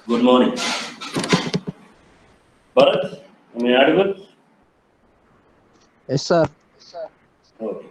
Good morning. Bharat, am I audible? Yes, sir. Okay.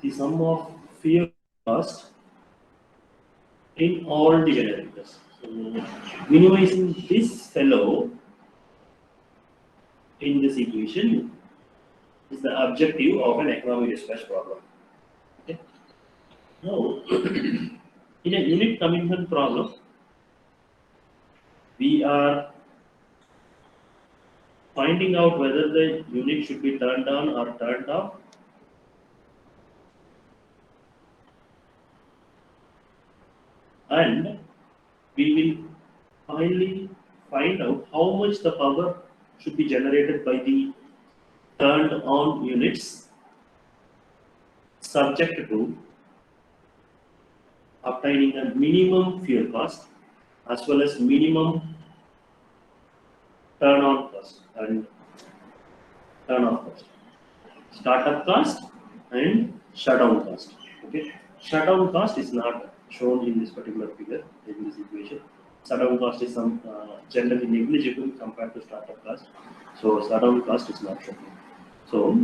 the sum of fuel cost in all the generators. So minimizing this fellow in this equation is the objective of an economic dispatch problem. Okay. Now, in a unit commitment problem, we are finding out whether the unit should be turned on or turned off. And we will finally find out how much the power should be generated by the turned on units, subject to obtaining a minimum fuel cost as well as minimum turn on cost and turn off cost, startup cost and shutdown cost. Okay, shutdown cost is not shown in this particular figure in this equation. Shutdown cost is some generally negligible compared to startup cost, so shutdown cost is not shown. So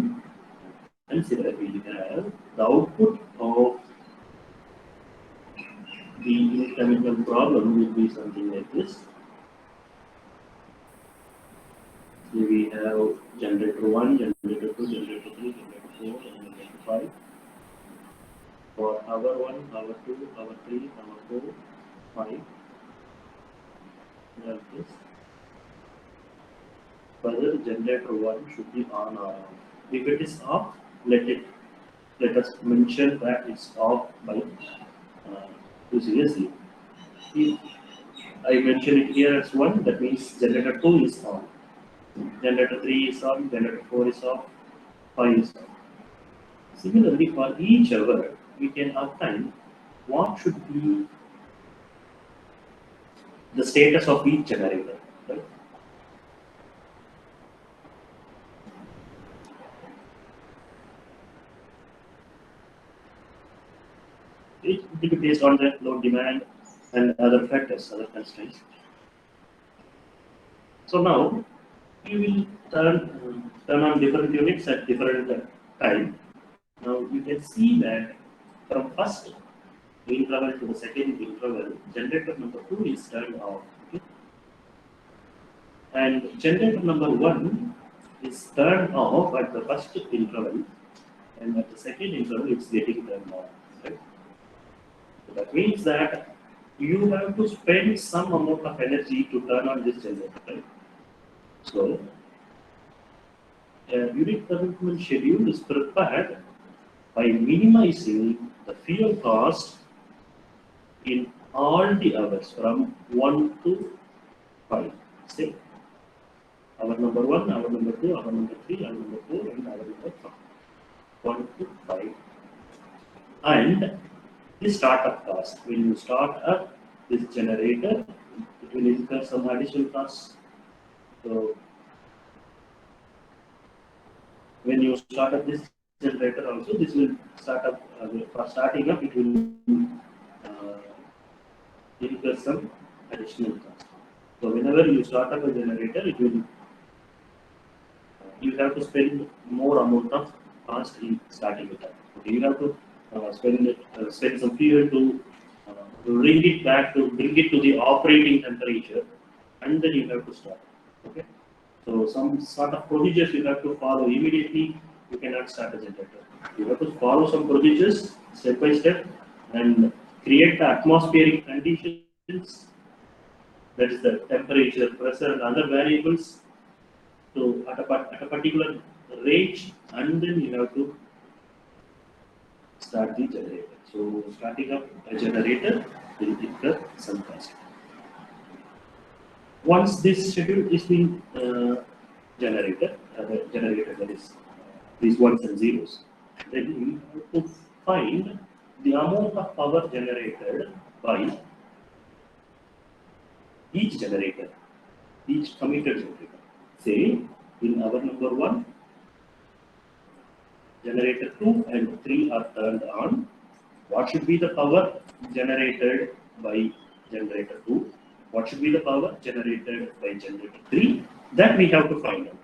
consider we have the output of the intermittent problem will be something like this. Here we have generator 1, generator 2, generator 3, generator 4, and generator 5. For hour 1, hour 2, hour 3, hour 4, 5. We have this. Whether generator 1 should be on or off. If it is off, let us mention that it's off by using a 0. If I mention it here as 1, that means generator 2 is on. Generator 3 is on, generator 4 is off, 5 is off. Similarly, for each hour, we can obtain what should be the status of each generator. Right? It will be based on the load demand and other factors, other constraints. So now, we will turn on different units at different time. Now you can see that from first interval to the second interval, generator number 2 is turned off. Okay? And generator number 1 is turned off at the first interval, and at the second interval it's getting turned on. Right? So that means that you have to spend some amount of energy to turn on this generator. Right? So a unit commitment schedule is prepared by minimizing the fuel cost in all the hours from 1 to 5. Say hour number 1, hour number 2, hour number 3, hour number 4, and hour number 5. 1 to 5. And the startup cost. When you start up this generator, it will incur some additional costs. So when you start up this generator also, this will start up, for starting up it will incur some additional cost. So whenever you start up a generator, it will you have to spend more amount of cost in starting it up. Okay, you have to spend some fuel to bring it to the operating temperature, and then you have to start. Okay, so some sort of procedures you have to follow immediately. You cannot start a generator. You have to follow some procedures step by step and create the atmospheric conditions, that is the temperature, pressure, and other variables, so at a particular range, and then you have to start the generator. So starting up a generator will incur some cost. Once this schedule is being generated that is these ones and zeros, then you have to find the amount of power generated by each generator, each committed generator. Say in hour number 1, generator 2 and 3 are turned on. What should be the power generated by generator 2? What should be the power generated by generator 3? That we have to find out.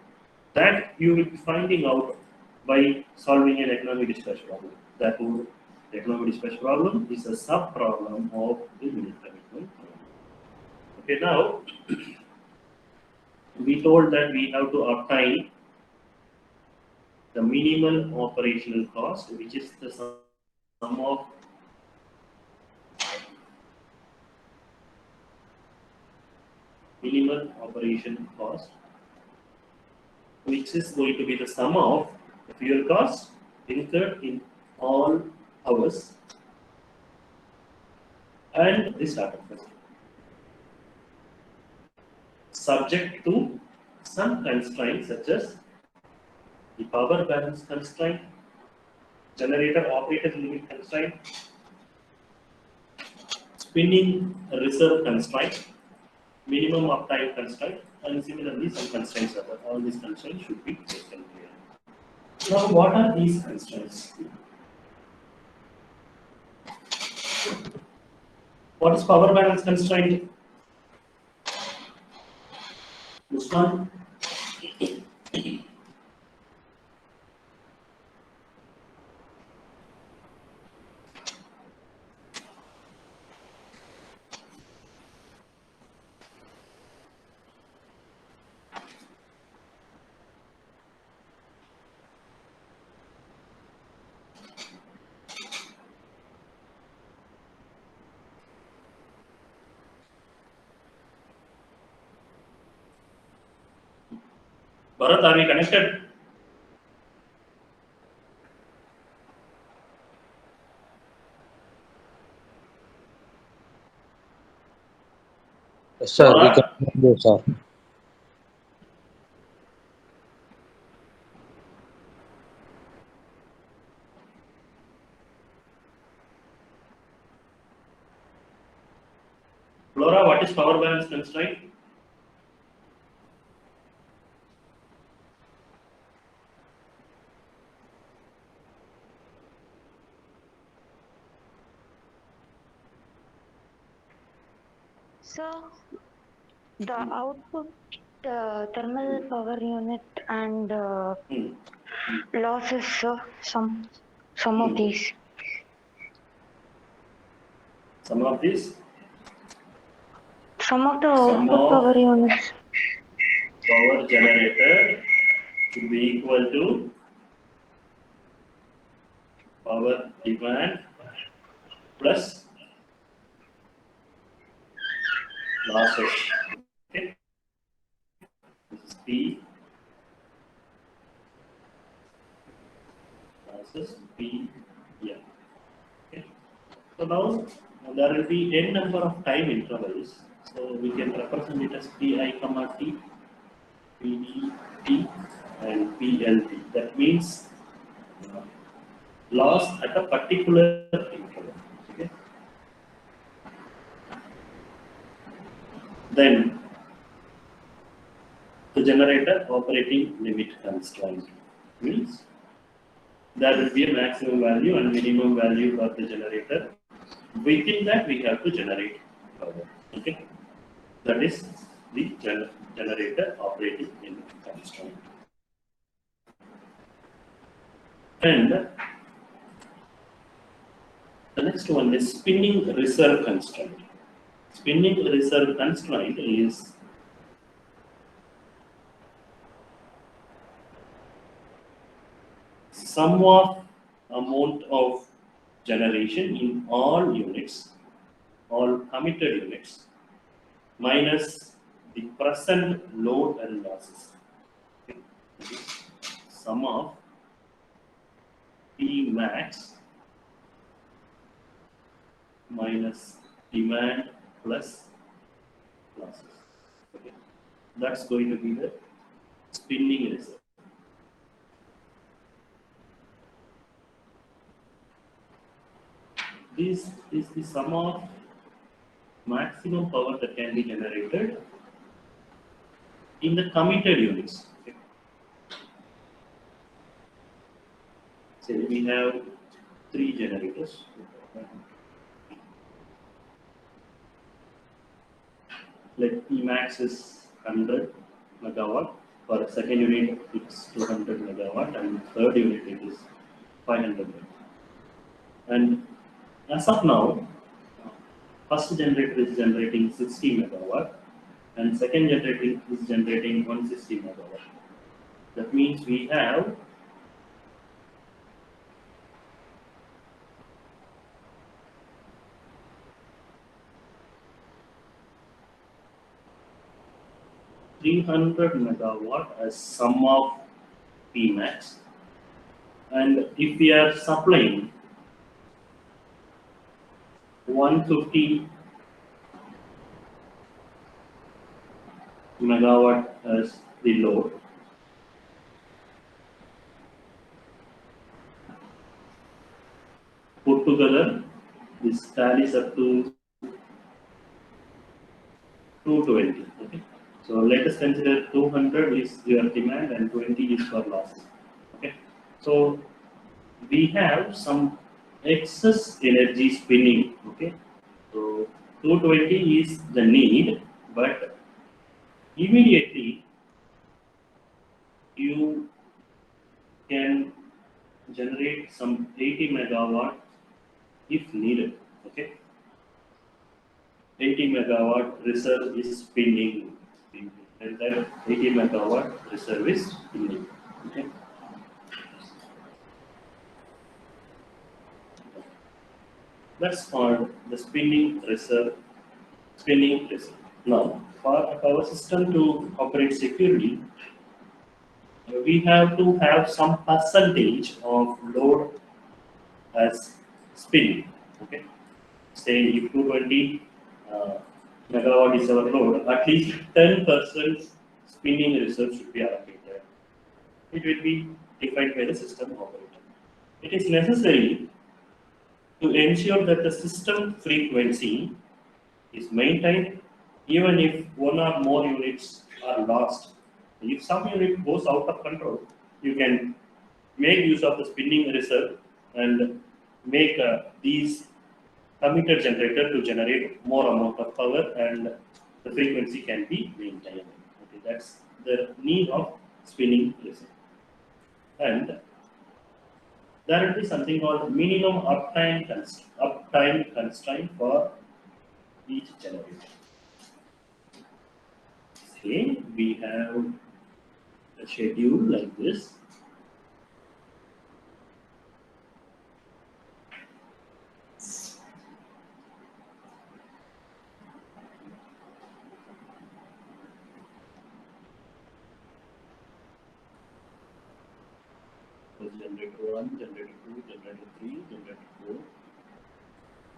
That you will be finding out by solving an economic dispatch problem. Therefore, the economic dispatch problem is a sub-problem of the unit commitment problem. Okay, now we told that we have to obtain the minimal operational cost, which is the sum of minimal operation cost, which is going to be the sum of the fuel cost incurred in all hours and the startup cost, subject to some constraints such as the power balance constraint, generator operator limit constraint, spinning reserve constraint, minimum uptime constraint, and similarly some constraints are there. All these constraints should be taken care. Now, what are these constraints? What is power balance constraint? Muskan? Bharat, are we connected? Yes, sir, we can Bharat, hear you, sir. Flora, what is power balance constraint? So the output thermal power unit and Hmm. losses, some of Hmm. these. Some of these, Some of the sum output of power units. power generated should be equal to power demand plus losses. Okay, this is P losses P. Yeah. Okay. So now there will be n number of time intervals. So we can represent it as Pi comma T, PD, T, and PLT. That means loss at a particular interval. Okay. Then the generator operating limit constraint means there will be a maximum value and minimum value for the generator. Within that, we have to generate power. Okay, that is the generator operating limit constraint. And the next one is spinning reserve constraint. Spinning reserve constraint is sum of amount of generation in all units, all committed units, minus the present load and losses. Okay. Sum of P max minus demand plus losses. Okay. That's going to be the spinning reserve. This is the sum of maximum power that can be generated in the committed units. Okay. So we have 3 generators. Let P max is 100 megawatt. For second unit, it's 200 megawatt, and third unit it is 500 megawatt. And as of now, first generator is generating 60 megawatt and second generator is generating 160 megawatt. That means we have 300 megawatt as sum of Pmax, and if we are supplying 150 megawatt as the load, put together this tallies up to 220. Okay, so let us consider 200 is your demand and 20 is for losses. Okay, so we have some excess energy spinning. Okay, so 220 is the need, but immediately you can generate some 80 megawatt if needed. Okay, 80 megawatt reserve is spinning. And that 80 megawatt reserve is spinning. Okay. That's called the spinning reserve. Spinning reserve. Now, for a power system to operate securely, we have to have some percentage of load as spinning. Okay. Say if 220 megawatt is our load, at least 10% spinning reserve should be allocated. It will be defined by the system operator. It is necessary to ensure that the system frequency is maintained even if one or more units are lost. If some unit goes out of control, you can make use of the spinning reserve and make these commuter generator to generate more amount of power and the frequency can be maintained. Okay, that's the need of spinning reserve. And there will be something called minimum uptime constraint for each generator. Say we have a schedule like this. Generator 1, generator 2, generator 3, generator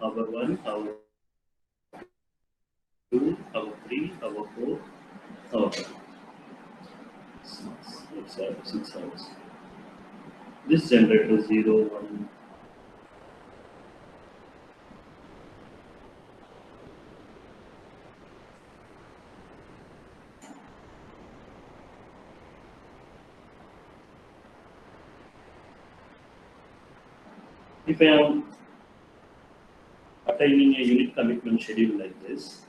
4, hour 1, hour 2, hour 3, hour 4, hour 5. 6 hours. This generator 0, 1. If I am attaining a unit commitment schedule like this,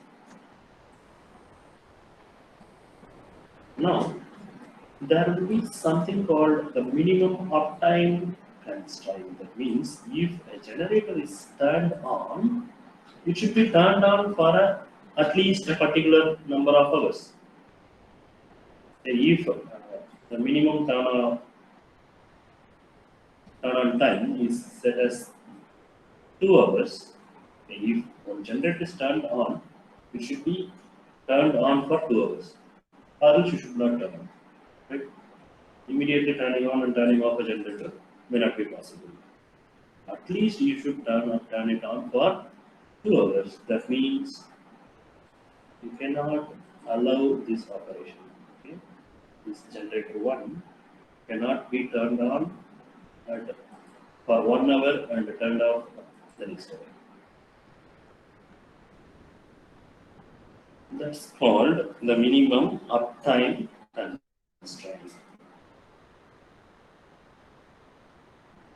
now there will be something called the minimum uptime constraint. That means if a generator is turned on, it should be turned on for at least a particular number of hours. If the minimum turn on time is set as 2 hours, if one generator is turned on, it should be turned on for 2 hours, or else you should not turn on. Right? Immediately turning on and turning off a generator may not be possible. At least you should turn it on for 2 hours. That means you cannot allow this operation. Okay? This generator 1 cannot be turned on for 1 hour and turned off the next hour. That's called the minimum uptime constraint.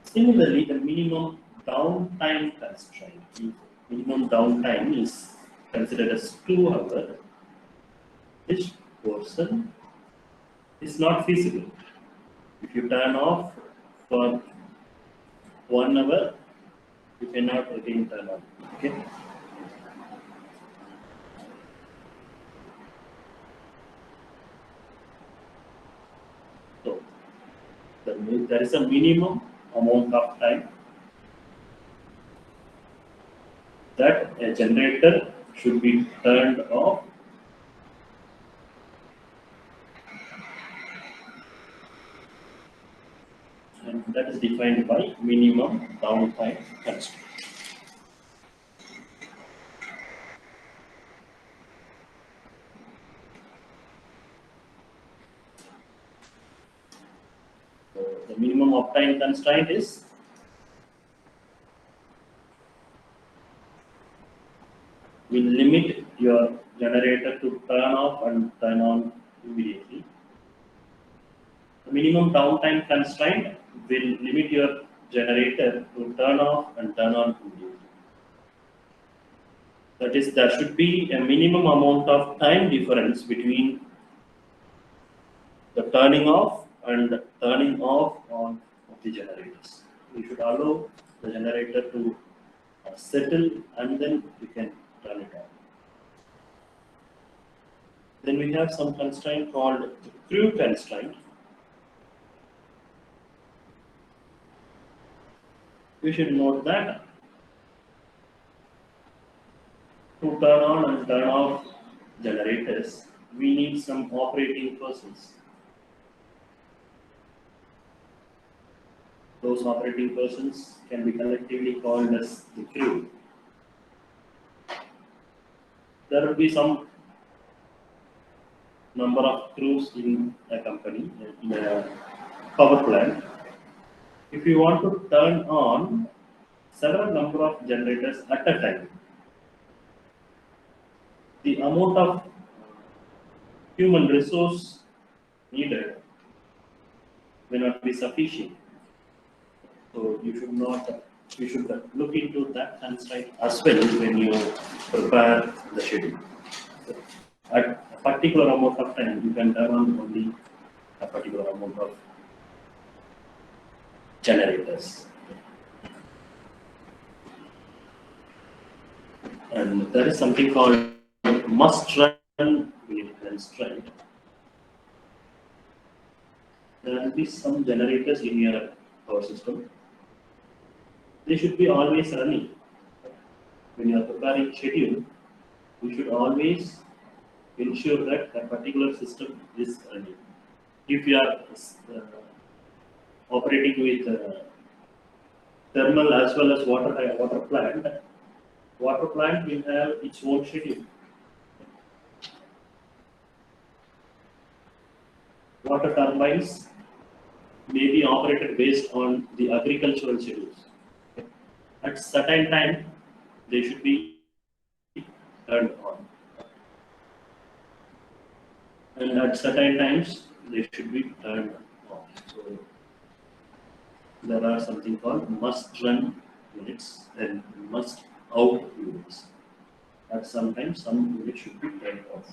Similarly, the minimum downtime constraint. If minimum downtime is considered as 2 hours, this portion is not feasible. If you turn off for 1 hour, You cannot again turn on. Okay. So there is a minimum amount of time that a generator should be turned off, and that is defined by minimum downtime constraint. So the minimum uptime constraint is will limit your generator to turn off and turn on immediately. The minimum downtime constraint will limit your generator to turn off and turn on immediately. That is, there should be a minimum amount of time difference between the turning off and turning off on of the generators. You should allow the generator to settle and then you can turn it on. Then we have some constraint called the crew constraint. You should note that to turn on and turn off generators, we need some operating persons. Those operating persons can be collectively called as the crew. There will be some number of crews in a company, in a power plant. If you want to turn on several number of generators at a time, the amount of human resource needed may not be sufficient. So you should look into that constraint as well when you prepare the schedule. At a particular amount of time, you can turn on only a particular amount of generators. And there is something called must run constraint. There will be some generators in your power system. They should be always running. When you are preparing schedule, you should always ensure that a particular system is running. If you are operating with thermal as well as water plant will have its own schedule. Water turbines may be operated based on the agricultural schedules. At certain time, they should be turned on. And at certain times, they should be turned off. So there are something called must run units and must out units. At sometimes, some units should be turned off.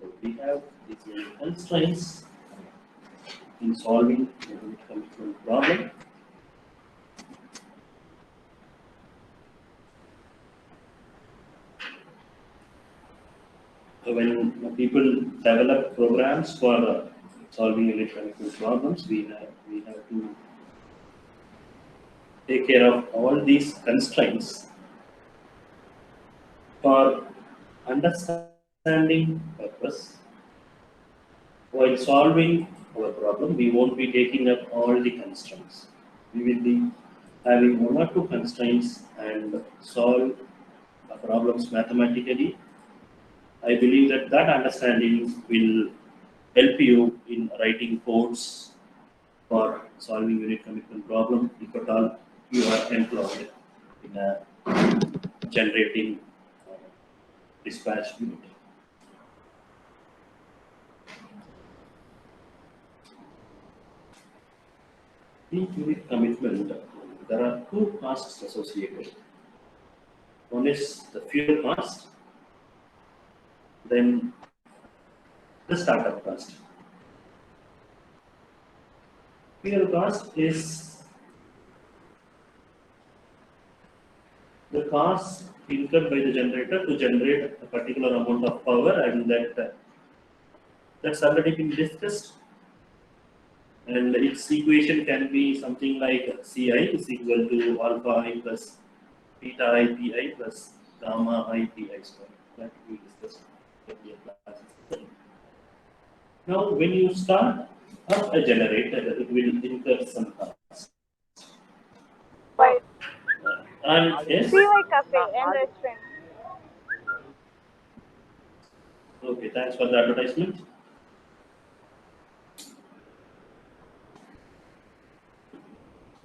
So we have these constraints in solving the unit commitment problem. So when people develop programs for solving unit commitment problems, we have to take care of all these constraints for understanding purpose. While solving our problem, we won't be taking up all the constraints. We will be having one or two constraints and solve the problems mathematically. I believe that understanding will help you in writing codes for solving unit commitment problem if at all you are employed in a generating dispatch unit. In unit commitment, there are two costs associated. One is the fuel cost, then the startup cost. Fuel cost is the cost incurred by the generator to generate a particular amount of power, and that's already been discussed. And its equation can be something like Ci is equal to alpha I plus beta I pi plus gamma I pi square. That we discussed earlier classes. Now, when you start up a generator, it will incur some cost. Wait, And yes, Freeway Cafe and Restaurant. okay, thanks for the advertisement.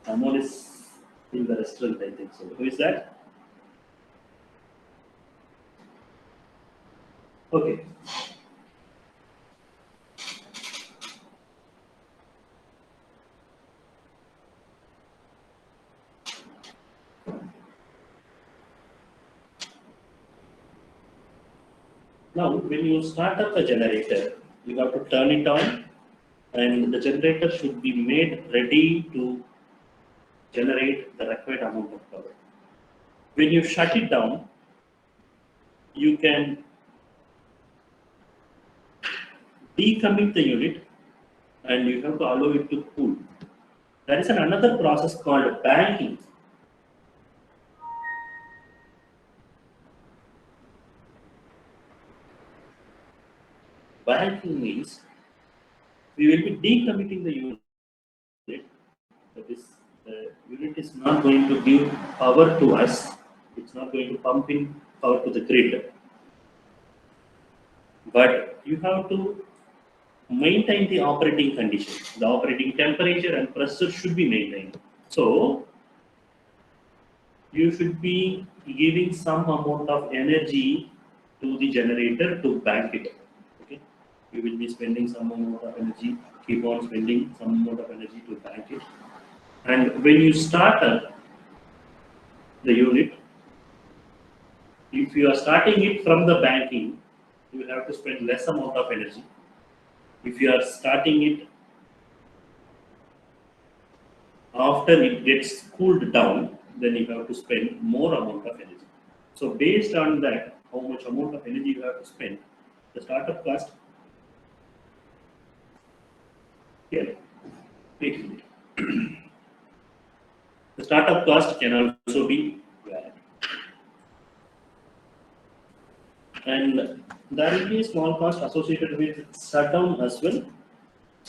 Amol is in the restaurant, I think so. Who is that? Okay. Now, when you start up a generator, you have to turn it on, and the generator should be made ready to generate the required amount of power. When you shut it down, you can decommit the unit and you have to allow it to cool. There is another process called banking. Banking means we will be decommitting the unit. That is, the unit is not going to give power to us. It's not going to pump in power to the grid. But you have to maintain the operating condition. The operating temperature and pressure should be maintained. So you should be giving some amount of energy to the generator to bank it. Okay, you will be spending some amount of energy, keep on spending some amount of energy to bank it. And when you start up the unit, if you are starting it from the banking, you will have to spend less amount of energy. If you are starting it after it gets cooled down, then you have to spend more amount of energy. So based on that, how much amount of energy you have to spend, the startup cost here, wait a minute. The startup cost can also be varied. And there will be a small cost associated with shutdown as well,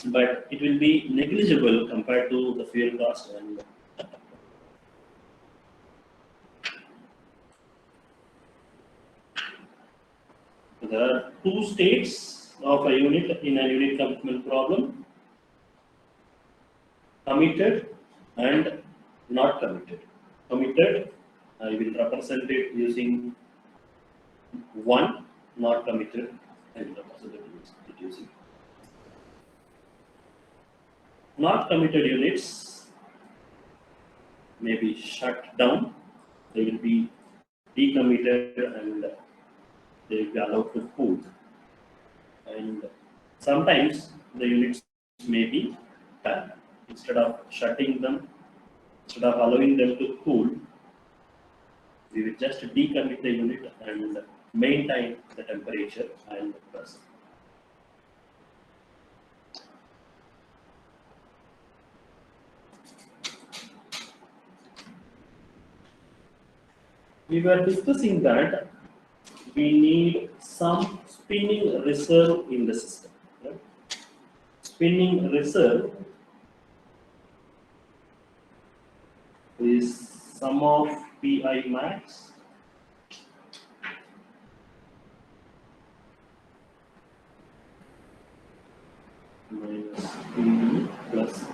but it will be negligible compared to the fuel cost and there are two states of a unit in a unit commitment problem: committed and not committed. Committed, I will represent it using 1, not committed, I will represent it using. Not committed units may be shut down, they will be decommitted and they will be allowed to cool. And sometimes the units may be turned. Instead of shutting them, instead of allowing them to cool, we will just decommit the unit and maintain the temperature and pressure. We were discussing that we need some spinning reserve in the system. Right? Spinning reserve is sum of Pi max minus P plus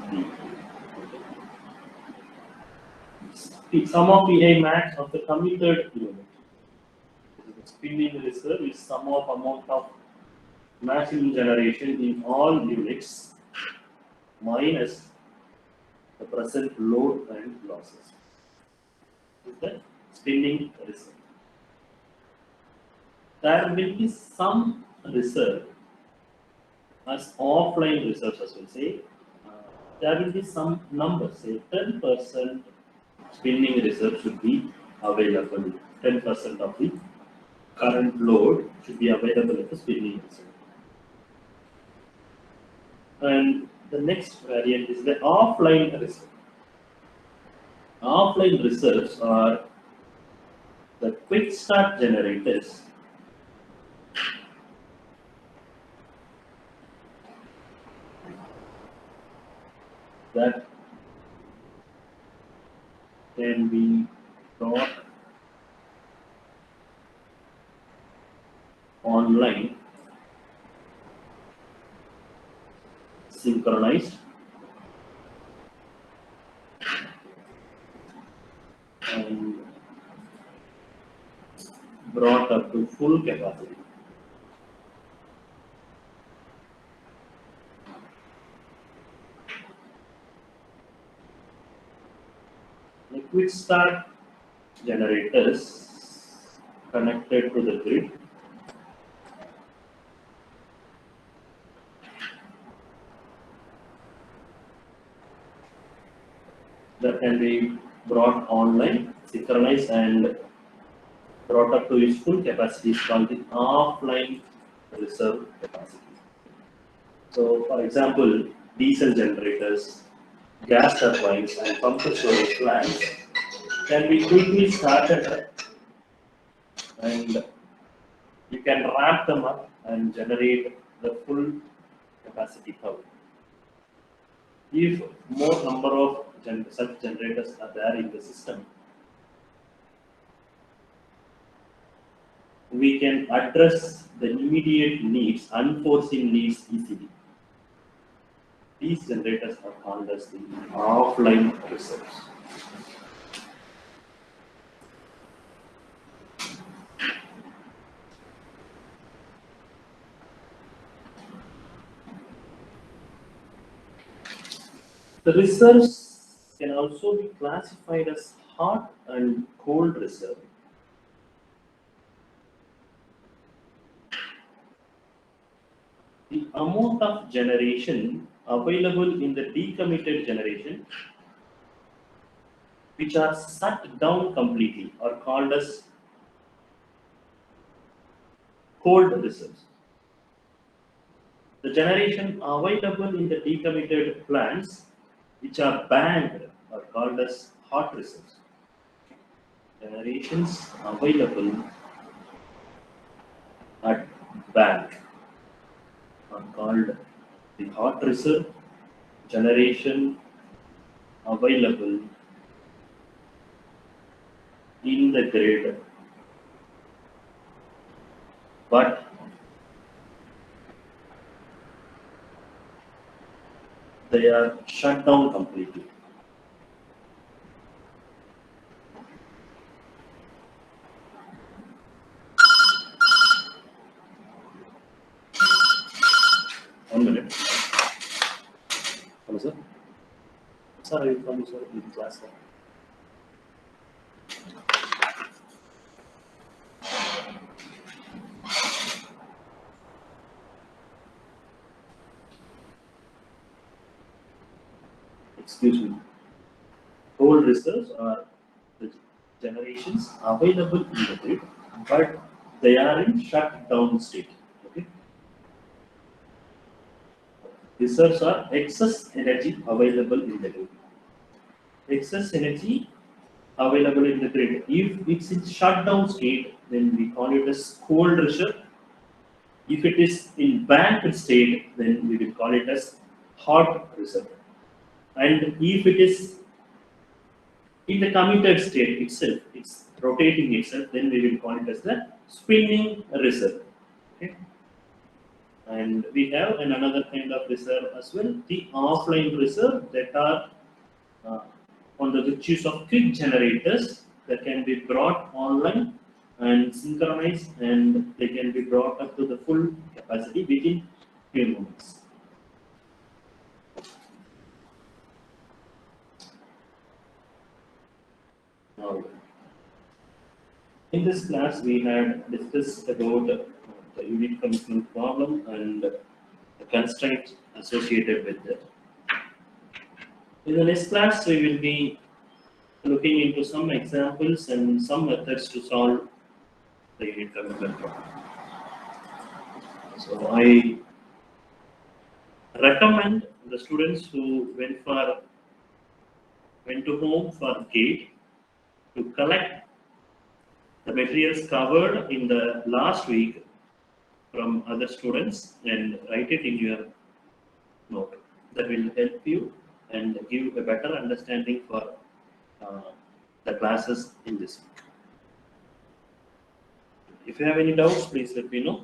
D. Sum of Pi max of the committed unit. The spinning reserve is sum of amount of maximum generation in all units minus the present load and losses. Is the spinning reserve. There will be some reserve as offline reserves, as we say, there will be some numbers, say 10% spinning reserve should be available. 10% of the current load should be available at the spinning reserve. And the next variant is the offline reserve. Offline reserves are the quick start generators that can be brought online, synchronized, and brought up to full capacity. The quick start generators connected to the grid that can be brought online, synchronized, and brought up to its full capacity is called the offline reserve capacity. So, for example, diesel generators, gas turbines, and pumped storage plants can be quickly started, and you can ramp them up and generate the full capacity power. If more number of such generators are there in the system, we can address the immediate needs, unforeseen needs easily. These generators are called as the offline reserves. The reserves can also be classified as hot and cold reserve. The amount of generation available in the decommitted generation, which are shut down completely, are called as cold reserves. The generation available in the decommitted plants, which are banked, are called as hot reserves. Generations available at bank are called the hot reserve. Generation available in the grid, but they are shut down completely. One minute. Hello, sir. Sir, are you from sir in class? Sir? Excuse me. Cold reserves are the generations available in the grid, but they are in shut down state. Okay. Reserves are excess energy available in the grid. Excess energy available in the grid. If it's in shutdown state, then we call it as cold reserve. If it is in banked state, then we will call it as hot reserve. And if it is in the committed state itself, it's rotating itself, then we will call it as the spinning reserve. Okay. And we have another kind of reserve as well, the offline reserve that are on the use of quick generators that can be brought online and synchronized, and they can be brought up to the full capacity within few moments. Now, in this class, we had discussed about the unit commitment problem and the constraints associated with it. In the next class, we will be looking into some examples and some methods to solve the unit commitment problem. So I recommend the students who went to home for GATE to collect the materials covered in the last week from other students and write it in your note. That will help you and give a better understanding for the classes in this week. If you have any doubts, please let me know.